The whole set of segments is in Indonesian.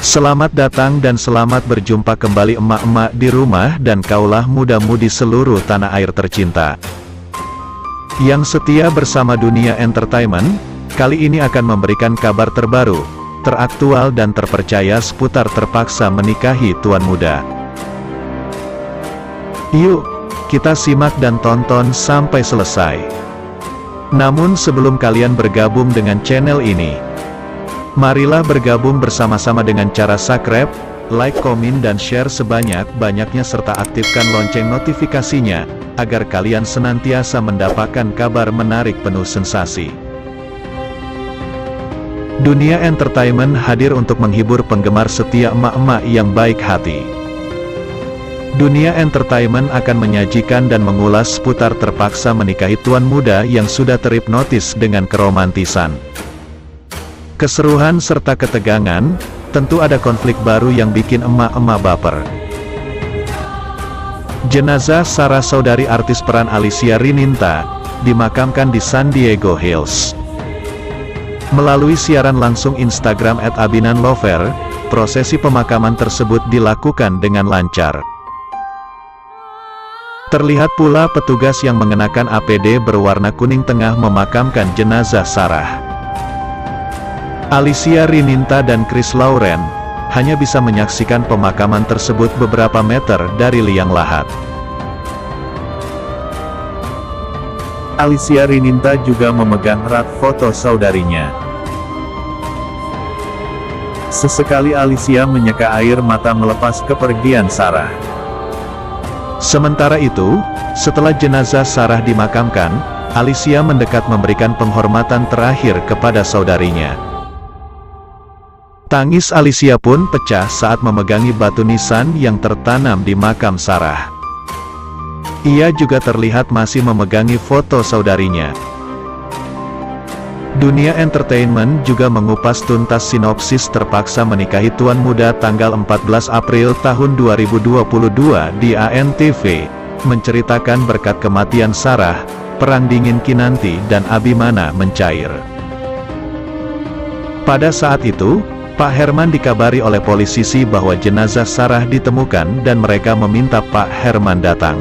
Selamat datang dan selamat berjumpa kembali emak-emak di rumah dan kaulah muda-mudi seluruh tanah air tercinta yang setia bersama Dunia Entertainment. Kali ini akan memberikan kabar terbaru, teraktual dan terpercaya seputar terpaksa menikahi tuan muda. Yuk, kita simak dan tonton sampai selesai. Namun sebelum kalian bergabung dengan channel ini, marilah bergabung bersama-sama dengan cara subscribe, like, komen dan share sebanyak-banyaknya serta aktifkan lonceng notifikasinya, agar kalian senantiasa mendapatkan kabar menarik penuh sensasi. Dunia Entertainment hadir untuk menghibur penggemar setia emak-emak yang baik hati. Dunia Entertainment akan menyajikan dan mengulas seputar terpaksa menikahi tuan muda yang sudah terhipnotis dengan keromantisan, keseruan serta ketegangan. Tentu ada konflik baru yang bikin emak-emak baper. Jenazah Sarah, saudari artis peran Alicia Rininta, dimakamkan di San Diego Hills. Melalui siaran langsung Instagram @abinanlover, prosesi pemakaman tersebut dilakukan dengan lancar. Terlihat pula petugas yang mengenakan APD berwarna kuning tengah memakamkan jenazah Sarah. Alicia Rininta dan Chris Lauren hanya bisa menyaksikan pemakaman tersebut beberapa meter dari liang lahat. Alicia Rininta juga memegang rak foto saudarinya. Sesekali Alicia menyeka air mata melepas kepergian Sarah. Sementara itu, setelah jenazah Sarah dimakamkan, Alicia mendekat memberikan penghormatan terakhir kepada saudarinya. Tangis Alicia pun pecah saat memegangi batu nisan yang tertanam di makam Sarah. Ia juga terlihat masih memegangi foto saudarinya. Dunia Entertainment juga mengupas tuntas sinopsis terpaksa menikahi tuan muda tanggal 14 April tahun 2022 di ANTV, menceritakan berkat kematian Sarah, perang dingin Kinanti dan Abimana mencair. Pada saat itu, Pak Herman dikabari oleh polisi bahwa jenazah Sarah ditemukan dan mereka meminta Pak Herman datang.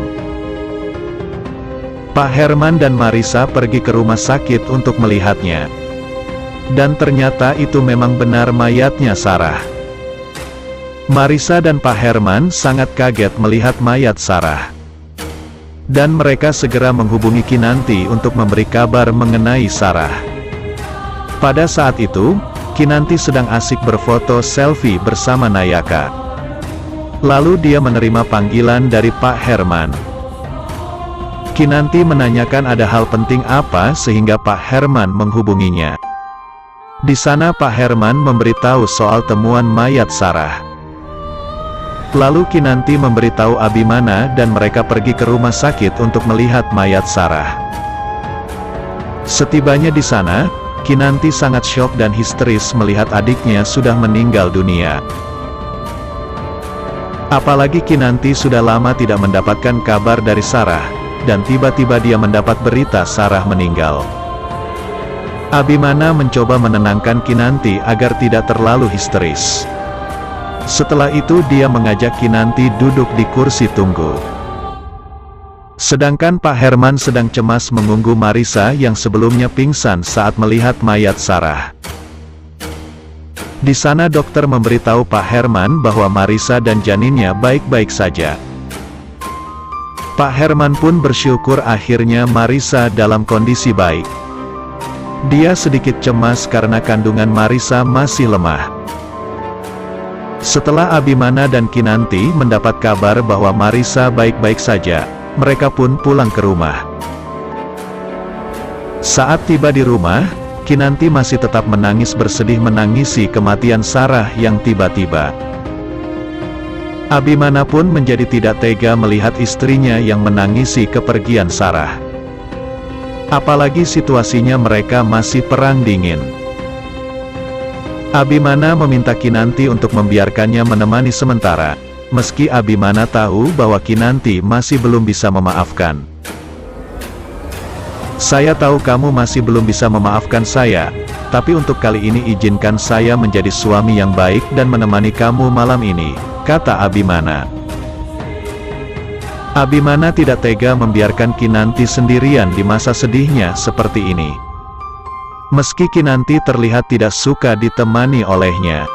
Pak Herman dan Marissa pergi ke rumah sakit untuk melihatnya. Dan ternyata itu memang benar mayatnya Sarah. Marissa dan Pak Herman sangat kaget melihat mayat Sarah. Dan mereka segera menghubungi Kinanti untuk memberi kabar mengenai Sarah. Pada saat itu, Kinanti sedang asik berfoto selfie bersama Nayaka. Lalu dia menerima panggilan dari Pak Herman. Kinanti menanyakan ada hal penting apa sehingga Pak Herman menghubunginya. Di sana Pak Herman memberitahu soal temuan mayat Sarah. Lalu Kinanti memberitahu Abimana dan mereka pergi ke rumah sakit untuk melihat mayat Sarah. Setibanya di sana, Kinanti sangat syok dan histeris melihat adiknya sudah meninggal dunia. Apalagi Kinanti sudah lama tidak mendapatkan kabar dari Sarah, dan tiba-tiba dia mendapat berita Sarah meninggal. Abimana mencoba menenangkan Kinanti agar tidak terlalu histeris. Setelah itu dia mengajak Kinanti duduk di kursi tunggu. Sedangkan Pak Herman sedang cemas menunggu Marissa yang sebelumnya pingsan saat melihat mayat Sarah. Di sana dokter memberitahu Pak Herman bahwa Marissa dan janinnya baik-baik saja. Pak Herman pun bersyukur akhirnya Marissa dalam kondisi baik. Dia sedikit cemas karena kandungan Marissa masih lemah. Setelah Abimana dan Kinanti mendapat kabar bahwa Marissa baik-baik saja, mereka pun pulang ke rumah. Saat tiba di rumah, Kinanti masih tetap menangis bersedih menangisi kematian Sarah yang tiba-tiba. Abimana pun menjadi tidak tega melihat istrinya yang menangisi kepergian Sarah. Apalagi situasinya mereka masih perang dingin. Abimana meminta Kinanti untuk membiarkannya menemani sementara, meski Abimana tahu bahwa Kinanti masih belum bisa memaafkan. "Saya tahu kamu masih belum bisa memaafkan saya, Tapi untuk kali ini izinkan saya menjadi suami yang baik dan menemani kamu malam ini, kata Abimana. Abimana tidak tega membiarkan Kinanti sendirian di masa sedihnya seperti ini. Meski Kinanti terlihat tidak suka ditemani olehnya.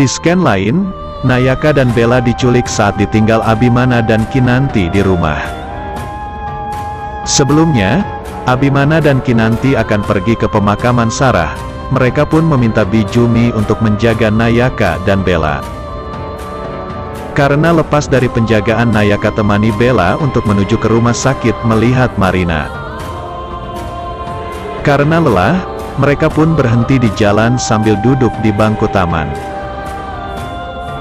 Di scan lain, Nayaka dan Bella diculik saat ditinggal Abimana dan Kinanti di rumah. Sebelumnya, Abimana dan Kinanti akan pergi ke pemakaman Sarah. Mereka pun meminta Bijumi untuk menjaga Nayaka dan Bella. Karena lepas dari penjagaan, Nayaka temani Bella untuk menuju ke rumah sakit melihat Marina. Karena lelah, mereka pun berhenti di jalan sambil duduk di bangku taman.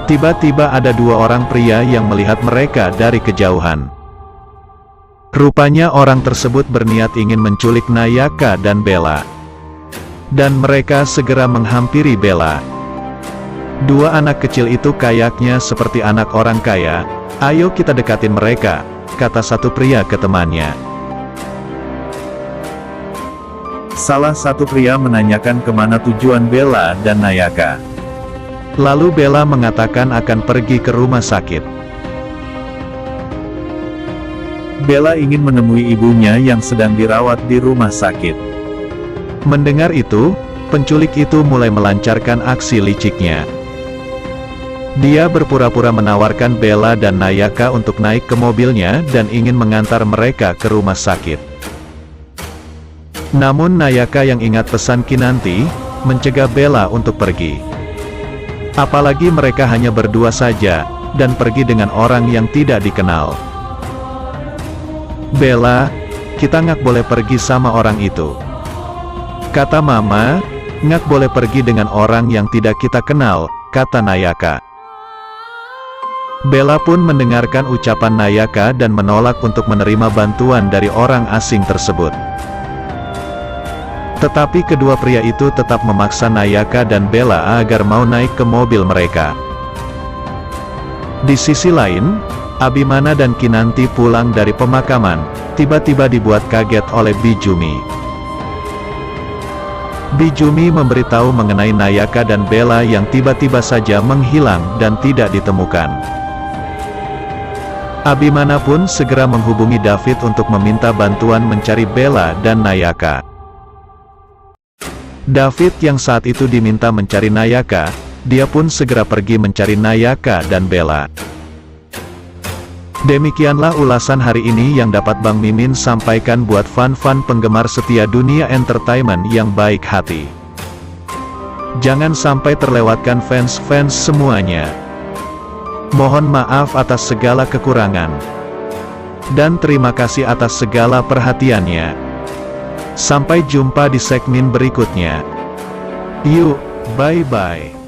Tiba-tiba ada dua orang pria yang melihat mereka dari kejauhan. Rupanya orang tersebut berniat ingin menculik Nayaka dan Bella. Dan mereka segera menghampiri Bella. Dua anak kecil itu kayaknya seperti anak orang kaya. Ayo kita dekatin mereka, kata satu pria ke temannya. Salah satu pria menanyakan kemana tujuan Bella dan Nayaka. Lalu Bella mengatakan akan pergi ke rumah sakit. Bella ingin menemui ibunya yang sedang dirawat di rumah sakit. Mendengar itu, penculik itu mulai melancarkan aksi liciknya. Dia berpura-pura menawarkan Bella dan Nayaka untuk naik ke mobilnya dan ingin mengantar mereka ke rumah sakit. Namun Nayaka yang ingat pesan Kinanti, mencegah Bella untuk pergi. Apalagi mereka hanya berdua saja, dan pergi dengan orang yang tidak dikenal. Bella, kita nggak boleh pergi sama orang itu. Kata Mama, nggak boleh pergi dengan orang yang tidak kita kenal, kata Nayaka. Bella pun mendengarkan ucapan Nayaka dan menolak untuk menerima bantuan dari orang asing tersebut. Tetapi kedua pria itu tetap memaksa Nayaka dan Bella agar mau naik ke mobil mereka. Di sisi lain, Abimana dan Kinanti pulang dari pemakaman, tiba-tiba dibuat kaget oleh Bijumi. Bijumi memberitahu mengenai Nayaka dan Bella yang tiba-tiba saja menghilang dan tidak ditemukan. Abimana pun segera menghubungi David untuk meminta bantuan mencari Bella dan Nayaka. David yang saat itu diminta mencari Nayaka, dia pun segera pergi mencari Nayaka dan Bella. Demikianlah ulasan hari ini yang dapat Bang Mimin sampaikan buat fan-fan penggemar setia dunia entertainment yang baik hati. Jangan sampai terlewatkan fans-fans semuanya. Mohon maaf atas segala kekurangan. Dan terima kasih atas segala perhatiannya. Sampai jumpa di segmen berikutnya. Yuk, bye-bye.